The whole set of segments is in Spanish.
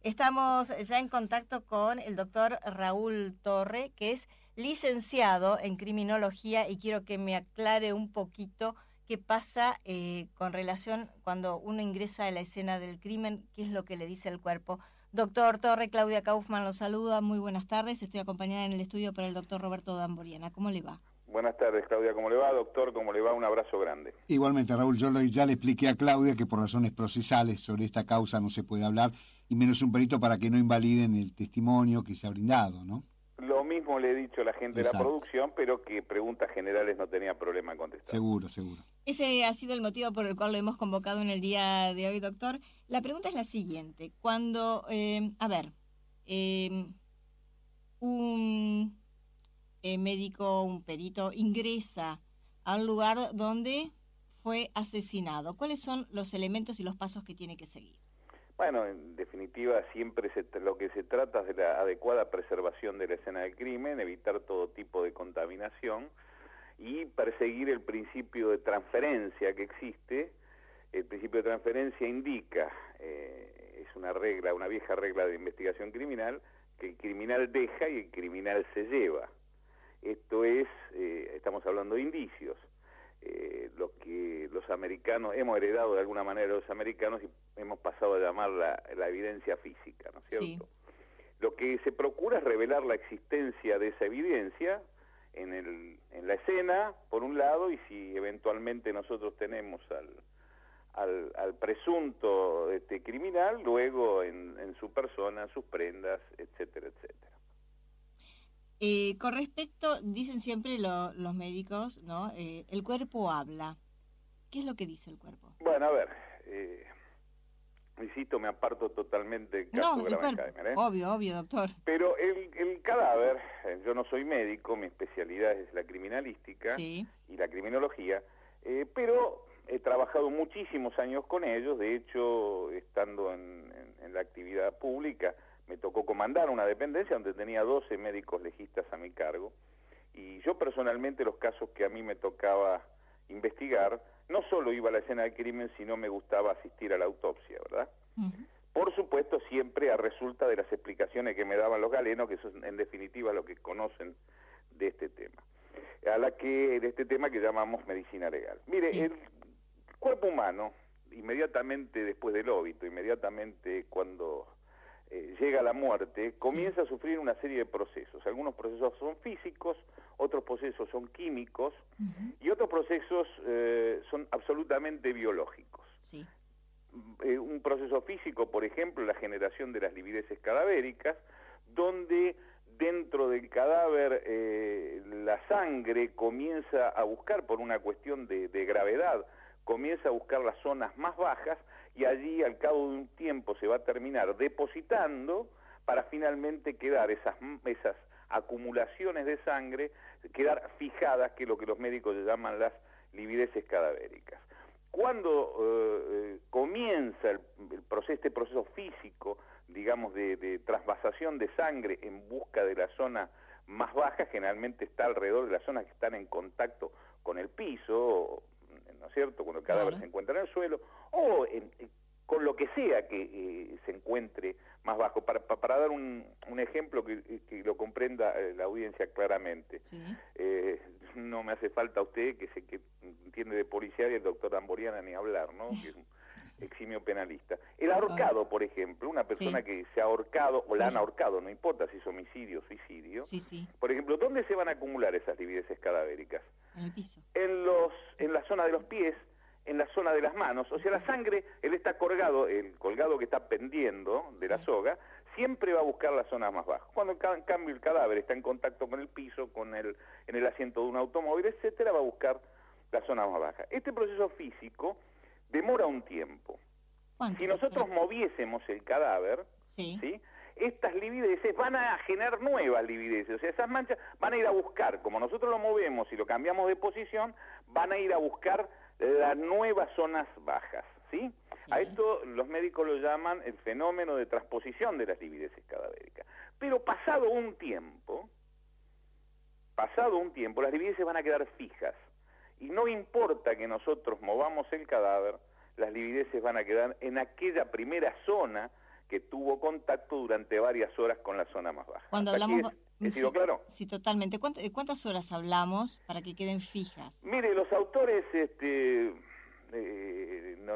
Estamos ya en contacto con el doctor Raúl Torre, que es licenciado en criminología, y quiero que me aclare un poquito qué pasa con relación cuando uno ingresa a la escena del crimen, qué es lo que le dice el cuerpo. Doctor Torre, Claudia Kaufman lo saluda, muy buenas tardes, estoy acompañada en el estudio por el doctor Roberto Damboriana. ¿Cómo le va? Buenas tardes, Claudia, ¿cómo le va? Doctor, ¿cómo le va? Un abrazo grande. Igualmente, Raúl, yo ya le expliqué a Claudia que por razones procesales sobre esta causa no se puede hablar, y menos un perito para que no invaliden el testimonio que se ha brindado, ¿no? Lo mismo le he dicho a la gente Exacto. de la producción, pero que preguntas generales no tenía problema en contestar. Seguro, seguro. Ese ha sido el motivo por el cual lo hemos convocado en el día de hoy, doctor. La pregunta es la siguiente. Cuando, un médico, un perito, ingresa a un lugar donde fue asesinado, ¿cuáles son los elementos y los pasos que tiene que seguir? Bueno, en definitiva, siempre lo que se trata es de la adecuada preservación de la escena del crimen, evitar todo tipo de contaminación y perseguir el principio de transferencia que existe. El principio de transferencia indica, es una regla, una vieja regla de investigación criminal, que el criminal deja y el criminal se lleva. Esto es, estamos hablando de indicios, lo que los americanos, hemos heredado de alguna manera de los americanos y hemos pasado a llamar la evidencia física, ¿no es cierto? Sí. Lo que se procura es revelar la existencia de esa evidencia en la escena, por un lado, y si eventualmente nosotros tenemos al presunto criminal, luego en su persona, sus prendas, etcétera, etcétera. Con respecto, dicen siempre los médicos, ¿no? El cuerpo habla. ¿Qué es lo que dice el cuerpo? Bueno, a ver, insisto, me aparto totalmente del caso de Gravenheimer, ¿eh? Obvio, doctor. Pero el cadáver, yo no soy médico, mi especialidad es la criminalística y la criminología, pero he trabajado muchísimos años con ellos. De hecho, estando en la actividad pública, me tocó comandar una dependencia donde tenía 12 médicos legistas a mi cargo, y yo personalmente los casos que a mí me tocaba investigar, no solo iba a la escena del crimen, sino me gustaba asistir a la autopsia, ¿verdad? Uh-huh. Por supuesto, siempre a resulta de las explicaciones que me daban los galenos, que son en definitiva lo que conocen de este tema, de este tema que llamamos medicina legal. Mire, el cuerpo humano, inmediatamente después del óbito, inmediatamente cuando llega la muerte, comienza a sufrir una serie de procesos. Algunos procesos son físicos, otros procesos son químicos, y otros procesos son absolutamente biológicos. Sí. Un proceso físico, por ejemplo, la generación de las livideces cadavéricas, donde dentro del cadáver la sangre comienza a buscar, por una cuestión de gravedad, comienza a buscar las zonas más bajas, y allí al cabo de un tiempo se va a terminar depositando para finalmente quedar esas acumulaciones de sangre, quedar fijadas, que es lo que los médicos llaman las livideces cadavéricas. Cuando comienza este proceso físico, digamos, de transvasación de sangre en busca de la zona más baja, generalmente está alrededor de las zonas que están en contacto con el piso, ¿no es cierto?, cuando el cadáver se encuentra en el suelo, o con lo que sea que se encuentre más bajo. Para dar un ejemplo que lo comprenda la audiencia claramente, no me hace falta usted, que entiende de policial, y el doctor Damboriana ni hablar, ¿no?, que es un eximio penalista. El ahorcado, por ejemplo, una persona que se ha ahorcado, o la han ahorcado, no importa si es homicidio o suicidio, por ejemplo, ¿dónde se van a acumular esas livideces cadavéricas? En el piso. En la zona de los pies, en la zona de las manos. O sea, la sangre, él está colgado, el colgado que está pendiendo de la soga, siempre va a buscar las zonas más bajas. Cuando en cambio el cadáver está en contacto con el piso, en el asiento de un automóvil, etcétera, va a buscar la zona más baja. Este proceso físico demora un tiempo. Si nosotros moviésemos el cadáver, estas livideces van a generar nuevas livideces. O sea, esas manchas van a ir a buscar, como nosotros lo movemos y lo cambiamos de posición, van a ir a buscar las nuevas zonas bajas, ¿sí? A esto los médicos lo llaman el fenómeno de transposición de las livideces cadavéricas. Pero pasado un tiempo, las livideces van a quedar fijas. Y no importa que nosotros movamos el cadáver, las livideces van a quedar en aquella primera zona que tuvo contacto durante varias horas con la zona más baja. Cuando hablamos... ¿He sido claro? Sí, totalmente. ¿Cuántas horas hablamos para que queden fijas? Mire, los autores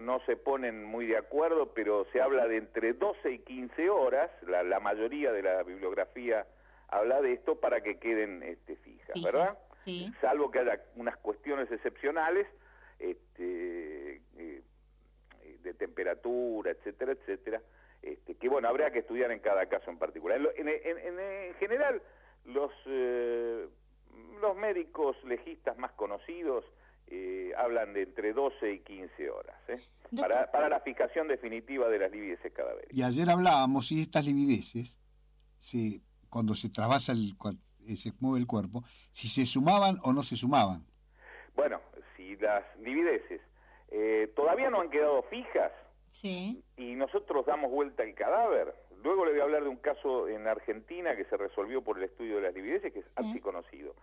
no se ponen muy de acuerdo, pero se habla de entre 12 y 15 horas, la mayoría de la bibliografía habla de esto para que queden fijas, ¿verdad? Sí. Salvo que haya unas cuestiones excepcionales, de temperatura, etcétera, etcétera, que bueno, habría que estudiar en cada caso en particular. En general, los médicos legistas más conocidos hablan de entre 12 y 15 horas, para la fijación definitiva de las livideces cadavéricas. Y ayer hablábamos si estas livideces, cuando se trasvasa se mueve el cuerpo, si se sumaban o no se sumaban. Bueno, si las livideces todavía no han quedado fijas, sí, y nosotros damos vuelta al cadáver, luego le voy a hablar de un caso en Argentina que se resolvió por el estudio de las livideces, que es archiconocido.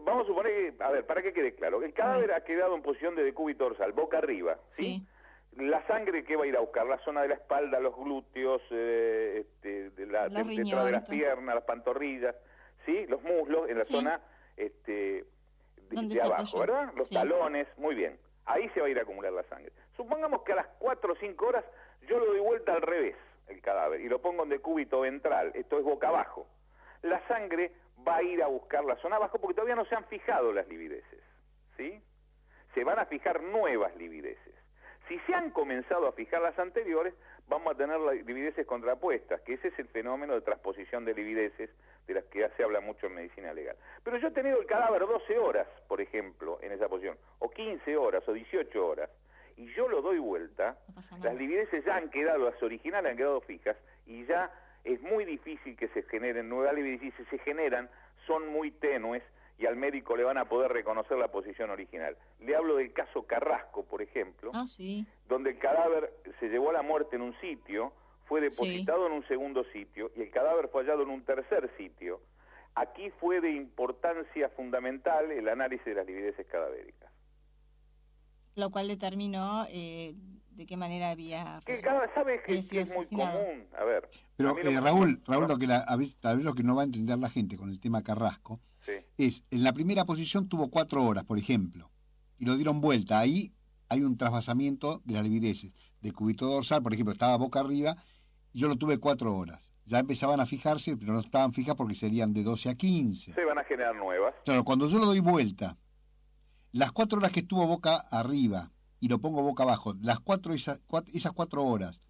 Vamos a suponer que, a ver, para que quede claro, el cadáver ha quedado en posición de decúbito dorsal, boca arriba, ¿sí? La sangre que va a ir a buscar, la zona de la espalda, los glúteos, detrás de las piernas, las pantorrillas, ¿sí? Los muslos, en la zona de abajo, ¿verdad? Los talones, muy bien. Ahí se va a ir a acumular la sangre. Supongamos que a las 4 o 5 horas yo lo doy vuelta al revés, el cadáver, y lo pongo en decúbito ventral, esto es boca abajo. La sangre va a ir a buscar la zona abajo porque todavía no se han fijado las livideces, ¿sí? Se van a fijar nuevas livideces. Si se han comenzado a fijar las anteriores, vamos a tener las livideces contrapuestas, que ese es el fenómeno de transposición de livideces, de las que ya se habla mucho en medicina legal. Pero yo he tenido el cadáver 12 horas, por ejemplo, en esa posición, o 15 horas, o 18 horas, y yo lo doy vuelta, las livideces ya han quedado, las originales han quedado fijas, y ya es muy difícil que se generen nuevas livideces, y si se generan, son muy tenues, y al médico le van a poder reconocer la posición original. Le hablo del caso Carrasco, por ejemplo, donde el cadáver se llevó a la muerte en un sitio, fue depositado en un segundo sitio, y el cadáver fue hallado en un tercer sitio. Aquí fue de importancia fundamental el análisis de las livideces cadavéricas. Lo cual determinó de qué manera había... ¿Sabes que es muy común? A ver. Pero Raúl, a veces lo que no va a entender la gente con el tema Carrasco es, en la primera posición tuvo 4 horas, por ejemplo, y lo dieron vuelta. Ahí hay un trasvasamiento de las livideces. De cúbito dorsal, por ejemplo, estaba boca arriba, y yo lo tuve 4 horas. Ya empezaban a fijarse, pero no estaban fijas porque serían de 12 a 15. Se van a generar nuevas. Claro, cuando yo lo doy vuelta, las 4 horas que estuvo boca arriba y lo pongo boca abajo, esas 4 horas,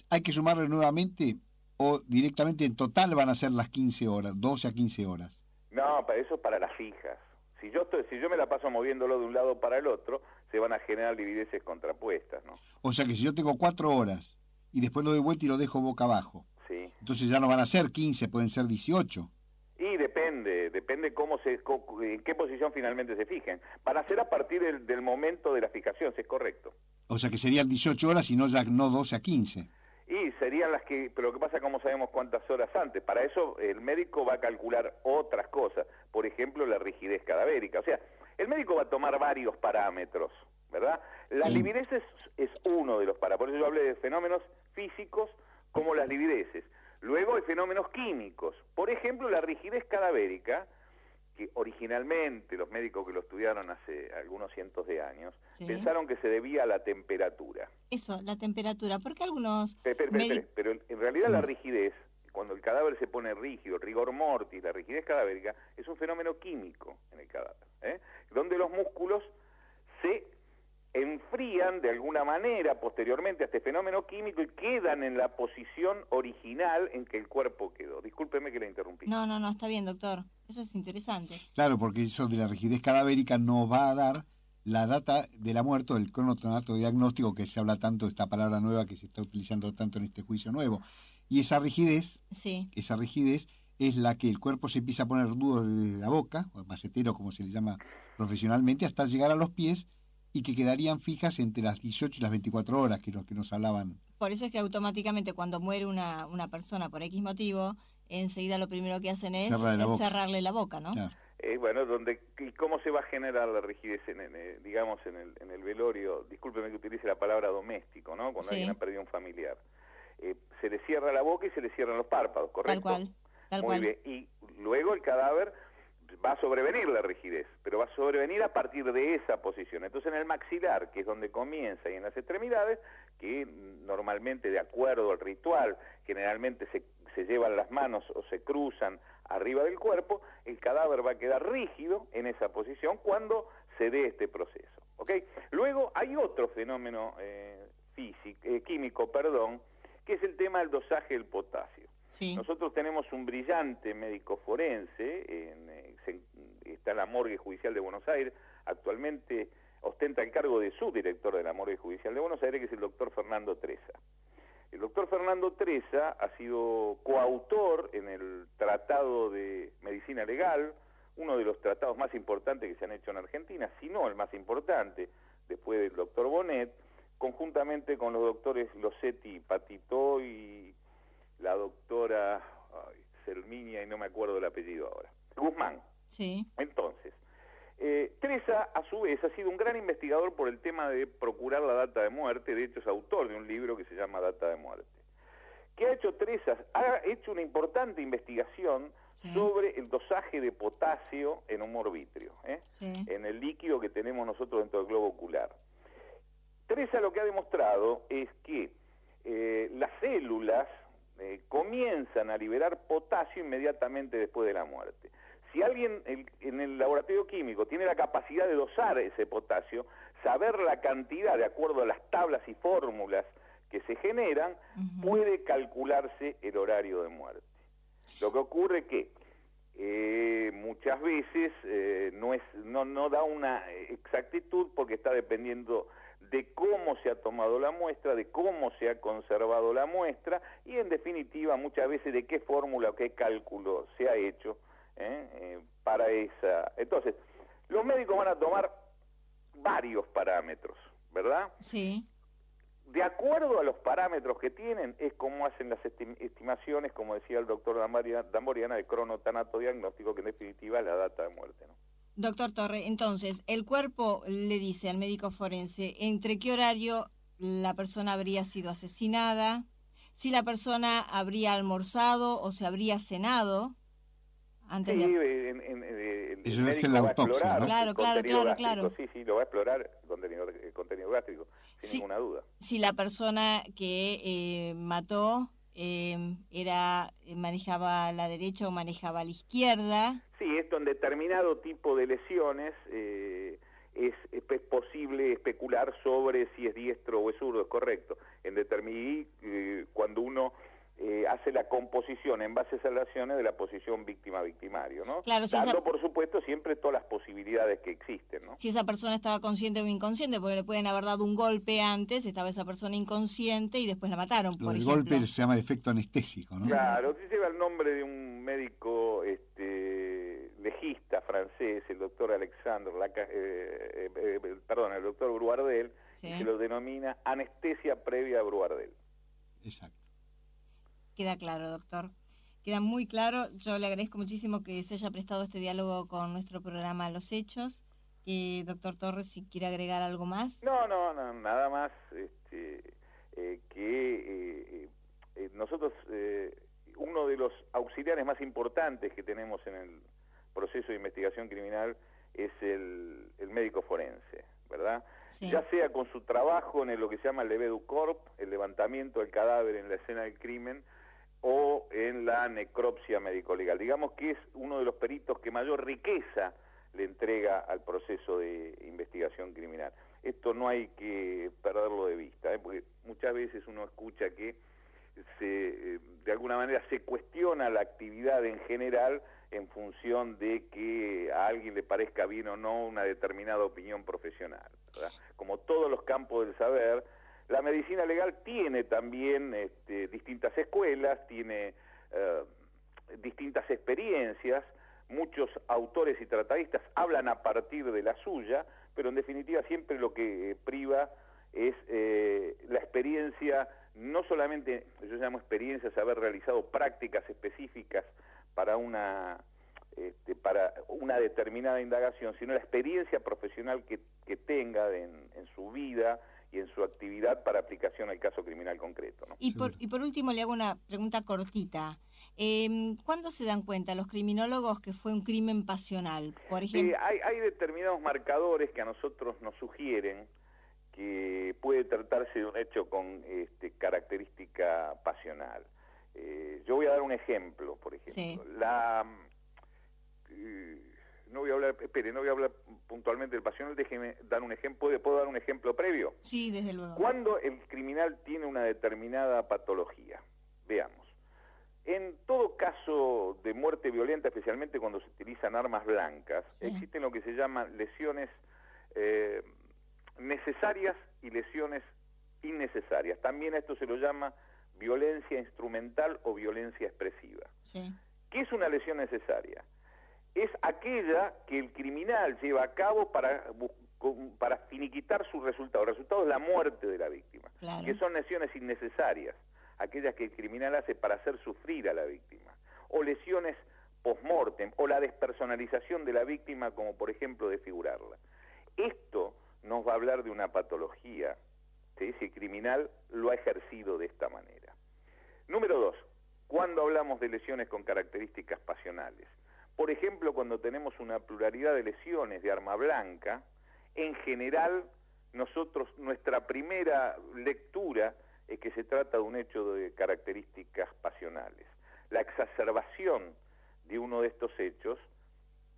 ¿hay que sumarle nuevamente o directamente en total van a ser las 15 horas, 12 a 15 horas? No, para eso es para las fijas. Si yo me la paso moviéndolo de un lado para el otro, se van a generar livideces contrapuestas, ¿no? O sea que si yo tengo 4 horas y después lo doy vuelta y lo dejo boca abajo, entonces ya no van a ser 15, pueden ser 18. Y depende en qué posición finalmente se fijen. Van a ser a partir del momento de la fijación, si es correcto. O sea que serían 18 horas y no 12 a 15. Y serían las que, pero lo que pasa, ¿cómo sabemos cuántas horas antes? Para eso el médico va a calcular otras cosas, por ejemplo, la rigidez cadavérica. O sea, el médico va a tomar varios parámetros, ¿verdad? Las livideces es uno de los parámetros, por eso yo hablé de fenómenos físicos como las livideces. Luego hay fenómenos químicos, por ejemplo, la rigidez cadavérica, que originalmente los médicos que lo estudiaron hace algunos cientos de años pensaron que se debía a la temperatura. Eso, la temperatura, porque algunos... Pero en realidad la rigidez, cuando el cadáver se pone rígido, el rigor mortis, la rigidez cadavérica, es un fenómeno químico en el cadáver, donde los músculos se enfrían de alguna manera posteriormente a este fenómeno químico y quedan en la posición original en que el cuerpo quedó. Discúlpeme que la interrumpí. No, está bien, doctor. Eso es interesante. Claro, porque eso de la rigidez cadavérica nos va a dar la data de la muerte, el cronotonato diagnóstico, que se habla tanto de esta palabra nueva que se está utilizando tanto en este juicio nuevo. Y esa rigidez es la que el cuerpo se empieza a poner duro de la boca, o macetero como se le llama profesionalmente, hasta llegar a los pies, y que quedarían fijas entre las 18 y las 24 horas, que es lo que nos hablaban. Por eso es que automáticamente cuando muere una persona por X motivo, enseguida lo primero que hacen es cerrarle la boca, ¿no? Claro. Bueno, ¿y cómo se va a generar la rigidez en el velorio? Discúlpeme que utilice la palabra doméstico, ¿no? Cuando alguien ha perdido un familiar. se le cierra la boca y se le cierran los párpados, ¿correcto? Tal cual. Muy bien, y luego el cadáver va a sobrevenir la rigidez, pero va a sobrevenir a partir de esa posición. Entonces en el maxilar, que es donde comienza, y en las extremidades, que normalmente de acuerdo al ritual, generalmente se llevan las manos o se cruzan arriba del cuerpo, el cadáver va a quedar rígido en esa posición cuando se dé este proceso, ¿ok? Luego hay otro fenómeno químico, que es el tema del dosaje del potasio. Sí. Nosotros tenemos un brillante médico forense, está en la Morgue Judicial de Buenos Aires, actualmente ostenta el cargo de subdirector de la Morgue Judicial de Buenos Aires, que es el doctor Fernando Treza. El doctor Fernando Treza ha sido coautor en el Tratado de Medicina Legal, uno de los tratados más importantes que se han hecho en Argentina, si no el más importante, después del doctor Bonet, conjuntamente con los doctores Losetti Patitó y la doctora Selminia, y no me acuerdo el apellido ahora, Guzmán. Sí. Entonces, Treza, a su vez, ha sido un gran investigador por el tema de procurar la data de muerte. De hecho, es autor de un libro que se llama Data de Muerte. ¿Qué ha hecho Treza? Ha hecho una importante investigación sobre el dosaje de potasio en humor vítreo, en el líquido que tenemos nosotros dentro del globo ocular. Treza lo que ha demostrado es que las células comienzan a liberar potasio inmediatamente después de la muerte. Si alguien en el laboratorio químico tiene la capacidad de dosar ese potasio, saber la cantidad de acuerdo a las tablas y fórmulas que se generan, puede calcularse el horario de muerte. Lo que ocurre que muchas veces no da una exactitud porque está dependiendo de cómo se ha tomado la muestra, de cómo se ha conservado la muestra y en definitiva muchas veces de qué fórmula o qué cálculo se ha hecho para esa. Entonces, los médicos van a tomar varios parámetros, ¿verdad? Sí. De acuerdo a los parámetros que tienen, es como hacen las estimaciones, como decía el doctor Damboriana, de cronotanato diagnóstico, que en definitiva es la data de muerte, ¿no? Doctor Torre, entonces, el cuerpo le dice al médico forense entre qué horario la persona habría sido asesinada, si la persona habría almorzado o se habría cenado. Antes eso es en la autopsia, ¿no? Claro. Sí, lo va a explorar el contenido gástrico, sin ninguna duda. Si la persona que mató manejaba la derecha o manejaba la izquierda. Sí, esto en determinado tipo de lesiones es posible especular sobre si es diestro o es zurdo, es correcto. Cuando uno hace la composición en base a esas lesiones de la posición víctima-victimario, ¿no? Claro, dando, por supuesto, siempre todas las posibilidades que existen, ¿no? Si esa persona estaba consciente o inconsciente, porque le pueden haber dado un golpe antes, estaba esa persona inconsciente y después la mataron, por ejemplo. El golpe se llama efecto anestésico, ¿no? Claro, lleva el nombre de un médico legista francés, el doctor Alexandre, el doctor Bruardel, y se lo denomina anestesia previa a Bruardel. Exacto. Queda claro, doctor. Queda muy claro. Yo le agradezco muchísimo que se haya prestado este diálogo con nuestro programa Los Hechos. Doctor Torres, si quiere agregar algo más. No, nada más nosotros, uno de los auxiliares más importantes que tenemos en el proceso de investigación criminal es el médico forense, ¿verdad? Sí. Ya sea con su trabajo en lo que se llama el levé du corps, el levantamiento del cadáver en la escena del crimen, o en la necropsia médico-legal. Digamos que es uno de los peritos que mayor riqueza le entrega al proceso de investigación criminal. Esto no hay que perderlo de vista, porque muchas veces uno escucha que de alguna manera se cuestiona la actividad en general en función de que a alguien le parezca bien o no una determinada opinión profesional, ¿verdad? Como todos los campos del saber, la medicina legal tiene también distintas escuelas, tiene distintas experiencias, muchos autores y tratadistas hablan a partir de la suya, pero en definitiva siempre lo que priva es la experiencia, no solamente, yo llamo experiencias, haber realizado prácticas específicas para una determinada indagación, sino la experiencia profesional que tenga en su vida y en su actividad para aplicación al caso criminal concreto, ¿no? Y por último le hago una pregunta cortita. ¿Cuándo se dan cuenta los criminólogos que fue un crimen pasional? Por ejemplo, hay determinados marcadores que a nosotros nos sugieren que puede tratarse de un hecho con característica pasional. Yo voy a dar un ejemplo, por ejemplo. Sí. No voy a hablar puntualmente del pasional, déjeme dar un ejemplo. ¿Puedo dar un ejemplo previo? Sí, desde luego. Cuando el criminal tiene una determinada patología, veamos. En todo caso de muerte violenta, especialmente cuando se utilizan armas blancas, sí, existen lo que se llaman lesiones necesarias y lesiones innecesarias. También esto se lo llama violencia instrumental o violencia expresiva. Sí. ¿Qué es una lesión necesaria? Es aquella que el criminal lleva a cabo para finiquitar su resultado. El resultado es la muerte de la víctima. Claro. Que son lesiones innecesarias, aquellas que el criminal hace para hacer sufrir a la víctima. O lesiones post-mortem, o la despersonalización de la víctima, como por ejemplo desfigurarla. Esto nos va a hablar de una patología, ¿sí? Si el criminal lo ha ejercido de esta manera. Número 2, cuando hablamos de lesiones con características pasionales. Por ejemplo, cuando tenemos una pluralidad de lesiones de arma blanca, en general, nuestra primera lectura es que se trata de un hecho de características pasionales. La exacerbación de uno de estos hechos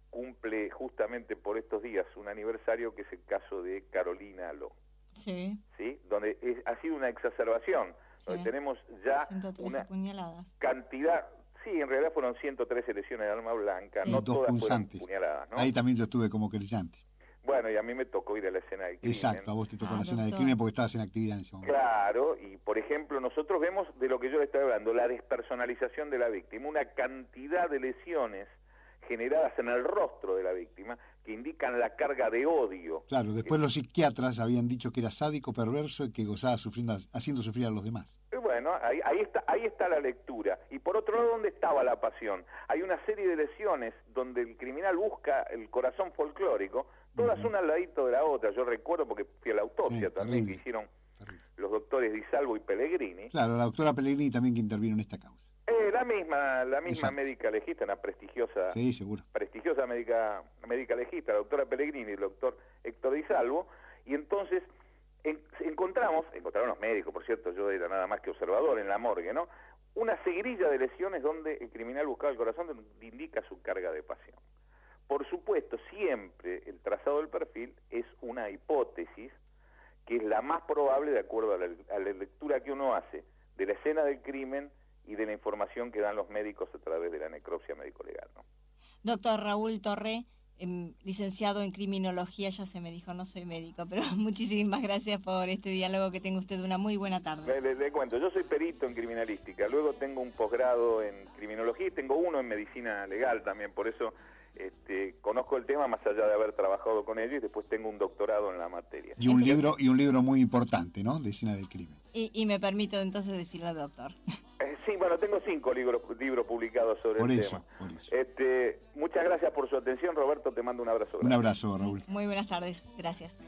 cumple justamente por estos días un aniversario, que es el caso de Carolina Aló. Sí. ¿Sí? Donde ha sido una exacerbación, sí, donde tenemos ya 113 una puñaladas. Cantidad. Sí, en realidad fueron 113 lesiones de arma blanca, sí, no todas punzantes. Fueron puñaladas, ¿no? Ahí también yo estuve como querellante. Bueno, y a mí me tocó ir a la escena del crimen. Exacto, a vos te tocó la escena del crimen porque estabas en actividad en ese momento. Claro, y por ejemplo, nosotros vemos de lo que yo le estoy hablando, la despersonalización de la víctima, una cantidad de lesiones generadas en el rostro de la víctima que indican la carga de odio. Claro, después los psiquiatras habían dicho que era sádico, perverso y que gozaba haciendo sufrir a los demás. Bueno, ahí está la lectura. Y por otro lado, ¿dónde estaba la pasión? Hay una serie de lesiones donde el criminal busca el corazón folclórico, todas una al ladito de la otra. Yo recuerdo, porque fui a la autopsia también, que hicieron los doctores Di Salvo y Pellegrini. Claro, la doctora Pellegrini también que intervino en esta causa. La misma médica legista, una prestigiosa, sí, seguro, prestigiosa médica legista, la doctora Pellegrini y el doctor Héctor Di Salvo, y entonces encontraron los médicos, por cierto, yo era nada más que observador en la morgue, ¿no? Una seguidilla de lesiones donde el criminal buscaba el corazón, donde indica su carga de pasión. Por supuesto, siempre el trazado del perfil es una hipótesis que es la más probable de acuerdo a la lectura que uno hace de la escena del crimen y de la información que dan los médicos a través de la necropsia médico-legal, ¿no? Doctor Raúl Torre, licenciado en criminología, ya se me dijo, no soy médico, pero muchísimas gracias por este diálogo, que tenga usted una muy buena tarde. Le cuento, yo soy perito en criminalística, luego tengo un posgrado en criminología y tengo uno en medicina legal también, por eso conozco el tema más allá de haber trabajado con ello, y después tengo un doctorado en la materia. Y un libro muy importante, ¿no? De escena del crimen. Y me permito entonces decirle al doctor. Sí, bueno, tengo 5 libros publicados sobre el tema. Por eso. Muchas gracias por su atención, Roberto, te mando un abrazo grande. Un abrazo, Raúl. Muy buenas tardes, gracias.